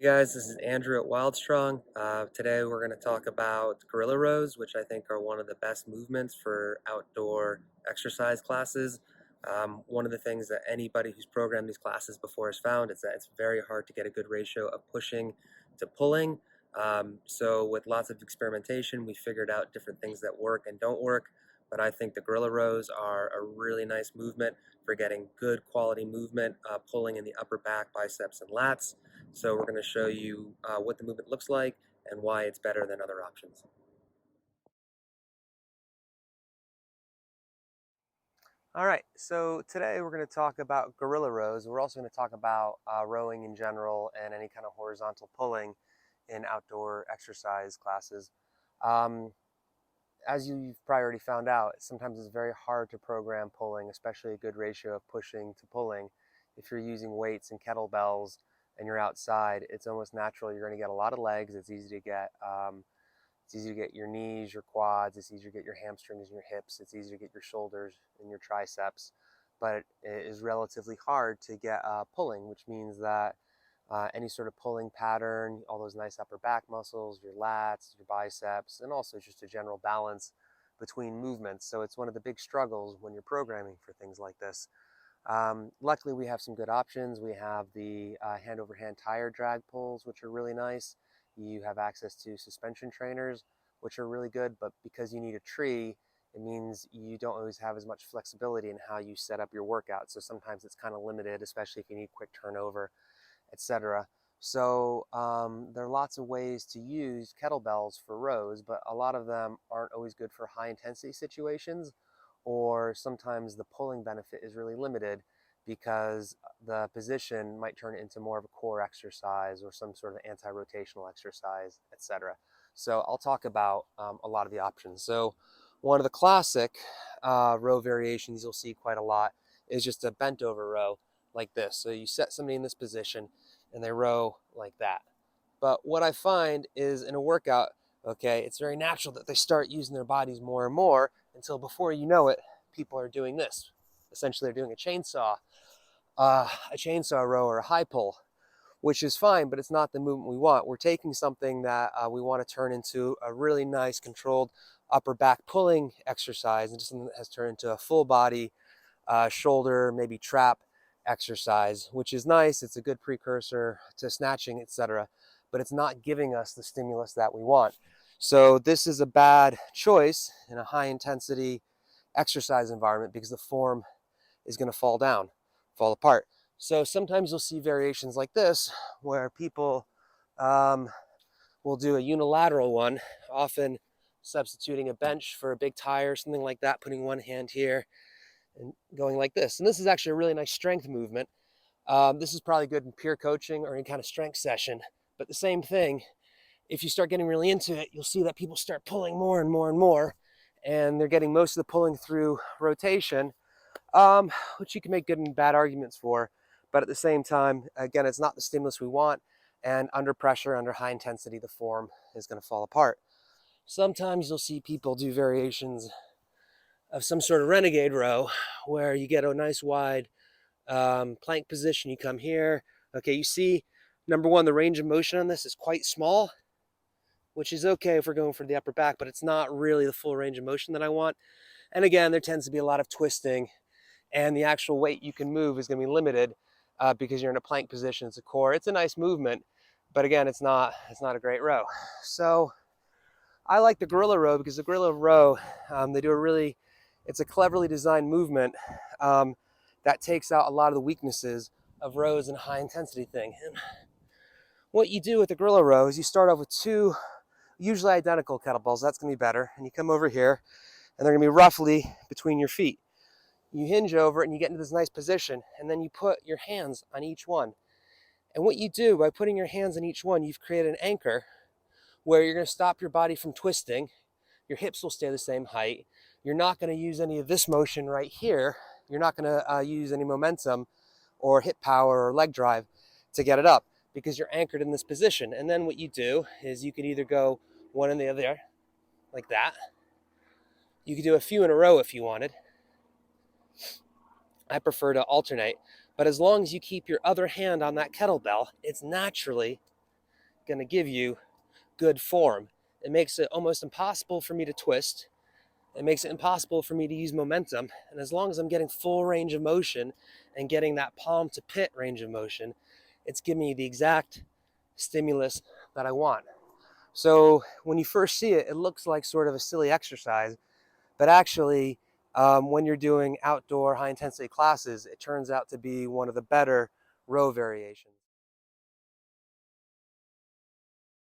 Hey guys, this is Andrew at Wildstrong. Today we're going to talk about gorilla rows, which I think are one of the best movements for outdoor exercise classes. One of the things that anybody who's programmed these classes before has found is that it's very hard to get a good ratio of pushing to pulling. So with lots of experimentation, we figured out different things that work and don't work. But I think the gorilla rows are a really nice movement for getting good quality movement, pulling in the upper back, biceps, and lats. So we're going to show you what the movement looks like and why it's better than other options. All right, so today we're going to talk about gorilla rows. We're also going to talk about rowing in general and any kind of horizontal pulling in outdoor exercise classes. Um, as you've probably already found out, sometimes it's very hard to program pulling, especially a good ratio of pushing to pulling. If you're using weights and kettlebells and you're outside, it's almost natural. You're going to get a lot of legs. It's easy to get your knees, your quads. It's easy to get your hamstrings and your hips. It's easy to get your shoulders and your triceps. But it is relatively hard to get pulling, which means that any sort of pulling pattern, all those nice upper back muscles, your lats, your biceps, and also just a general balance between movements. So it's one of the big struggles when you're programming for things like this. Luckily, we have some good options. We have the hand over hand tire drag pulls, which are really nice. You have access to suspension trainers, which are really good, but because you need a tree, it means you don't always have as much flexibility in how you set up your workout. So sometimes it's kind of limited, especially if you need quick turnover, etc. So there are lots of ways to use kettlebells for rows, but a lot of them aren't always good for high intensity situations, or sometimes the pulling benefit is really limited because the position might turn it into more of a core exercise or some sort of anti-rotational exercise, etc. So I'll talk about a lot of the options. So one of the classic row variations you'll see quite a lot is just a bent over row like this. So you set somebody in this position and they row like that. But what I find is in a workout, okay, it's very natural that they start using their bodies more and more until before you know it, people are doing this. Essentially, they're doing a chainsaw row or a high pull, which is fine, but it's not the movement we want. We're taking something that we want to turn into a really nice controlled upper back pulling exercise and just something that has turned into a full body shoulder, maybe trap exercise, which is nice. It's a good precursor to snatching, etc. But it's not giving us the stimulus that we want. So this is a bad choice in a high intensity exercise environment because the form is going to fall down, fall apart. So sometimes you'll see variations like this where people um, will do a unilateral one, often substituting a bench for a big tire, something like that, putting one hand here and going like this. And this is actually a really nice strength movement. This is probably good in peer coaching or any kind of strength session. But the same thing, if you start getting really into it, you'll see that people start pulling more and more and more. And they're getting most of the pulling through rotation, which you can make good and bad arguments for. But at the same time, again, it's not the stimulus we want. And under pressure, under high intensity, the form is going to fall apart. Sometimes you'll see people do variations of some sort of renegade row where you get a nice wide plank position. You come here. Okay, you see, number one, the range of motion on this is quite small, which is okay if we're going for the upper back, but it's not really the full range of motion that I want. And again, there tends to be a lot of twisting, and the actual weight you can move is going to be limited because you're in a plank position. It's a core. It's a nice movement, but again, it's not a great row. So I like the gorilla row because the gorilla row, they do a really, it's a cleverly designed movement that takes out a lot of the weaknesses of rows and high intensity thing. And what you do with the gorilla row is you start off with two usually identical kettlebells. That's going to be better. And you come over here and they're going to be roughly between your feet. You hinge over and you get into this nice position, and then you put your hands on each one. And what you do by putting your hands on each one, you've created an anchor where you're going to stop your body from twisting. Your hips will stay the same height. You're not going to use any of this motion right here. You're not going to use any momentum or hip power or leg drive to get it up because you're anchored in this position. And then what you do is you can either go one and the other like that. You could do a few in a row if you wanted. I prefer to alternate. But as long as you keep your other hand on that kettlebell, it's naturally going to give you good form. It makes it almost impossible for me to twist. It makes it impossible for me to use momentum. And as long as I'm getting full range of motion and getting that palm to pit range of motion, it's giving me the exact stimulus that I want. So when you first see it, it looks like sort of a silly exercise, but actually, when you're doing outdoor high intensity classes, it turns out to be one of the better row variations.